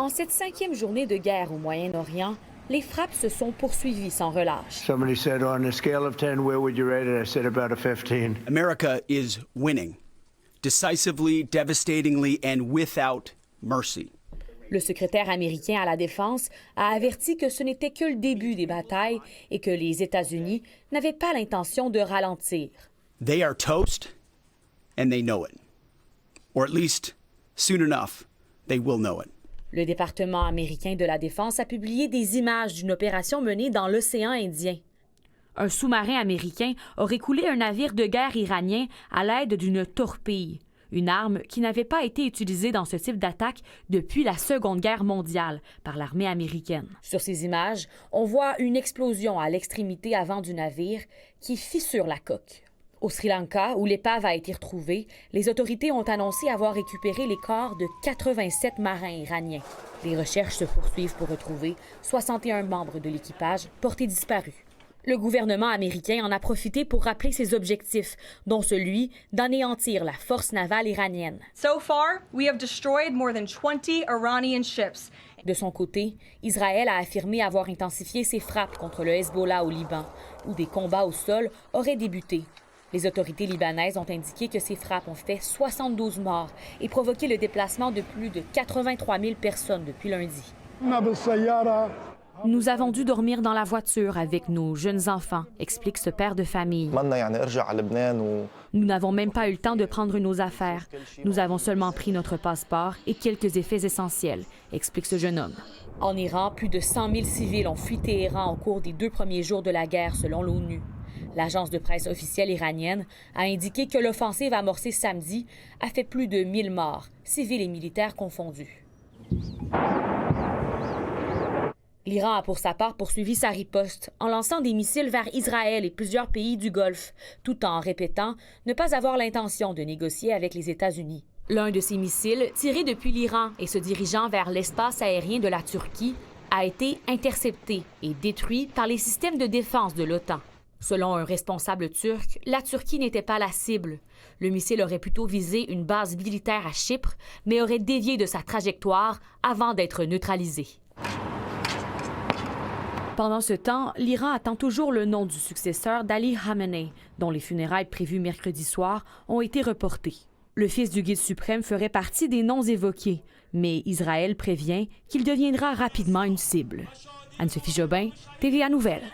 En cette 5e journée de guerre au Moyen-Orient, les frappes se sont poursuivies sans relâche. Somebody said, on a scale of 10, where would you rate it? I said about a 15. America is winning, decisively, devastatingly, and without mercy. Le secrétaire américain à la Défense a averti que ce n'était que le début des batailles et que les États-Unis n'avaient pas l'intention de ralentir. They are toast, and they know it. Or at least, soon enough, they will know it. Le département américain de la Défense a publié des images d'une opération menée dans l'océan Indien. Un sous-marin américain aurait coulé un navire de guerre iranien à l'aide d'une torpille, une arme qui n'avait pas été utilisée dans ce type d'attaque depuis la Seconde Guerre mondiale par l'armée américaine. Sur ces images, on voit une explosion à l'extrémité avant du navire qui fissure la coque. Au Sri Lanka, où l'épave a été retrouvée, les autorités ont annoncé avoir récupéré les corps de 87 marins iraniens. Les recherches se poursuivent pour retrouver 61 membres de l'équipage portés disparus. Le gouvernement américain en a profité pour rappeler ses objectifs, dont celui d'anéantir la force navale iranienne. So far, we have destroyed more than 20 Iranian ships. De son côté, Israël a affirmé avoir intensifié ses frappes contre le Hezbollah au Liban, où des combats au sol auraient débuté. Les autorités libanaises ont indiqué que ces frappes ont fait 72 morts et provoqué le déplacement de plus de 83 000 personnes depuis lundi. Nous avons dû dormir dans la voiture avec nos jeunes enfants, explique ce père de famille. Nous n'avons même pas eu le temps de prendre nos affaires. Nous avons seulement pris notre passeport et quelques effets essentiels, explique ce jeune homme. En Iran, plus de 100 000 civils ont fui Téhéran au cours des 2 premiers jours de la guerre, selon l'ONU. L'agence de presse officielle iranienne a indiqué que l'offensive amorcée samedi a fait plus de 1000 morts, civils et militaires confondus. L'Iran a pour sa part poursuivi sa riposte en lançant des missiles vers Israël et plusieurs pays du Golfe, tout en répétant ne pas avoir l'intention de négocier avec les États-Unis. L'un de ces missiles, tiré depuis l'Iran et se dirigeant vers l'espace aérien de la Turquie, a été intercepté et détruit par les systèmes de défense de l'OTAN. Selon un responsable turc, la Turquie n'était pas la cible. Le missile aurait plutôt visé une base militaire à Chypre, mais aurait dévié de sa trajectoire avant d'être neutralisé. Pendant ce temps, l'Iran attend toujours le nom du successeur d'Ali Khamenei, dont les funérailles prévues mercredi soir ont été reportées. Le fils du guide suprême ferait partie des noms évoqués, mais Israël prévient qu'il deviendra rapidement une cible. Anne-Sophie Jobin, TVA Nouvelles.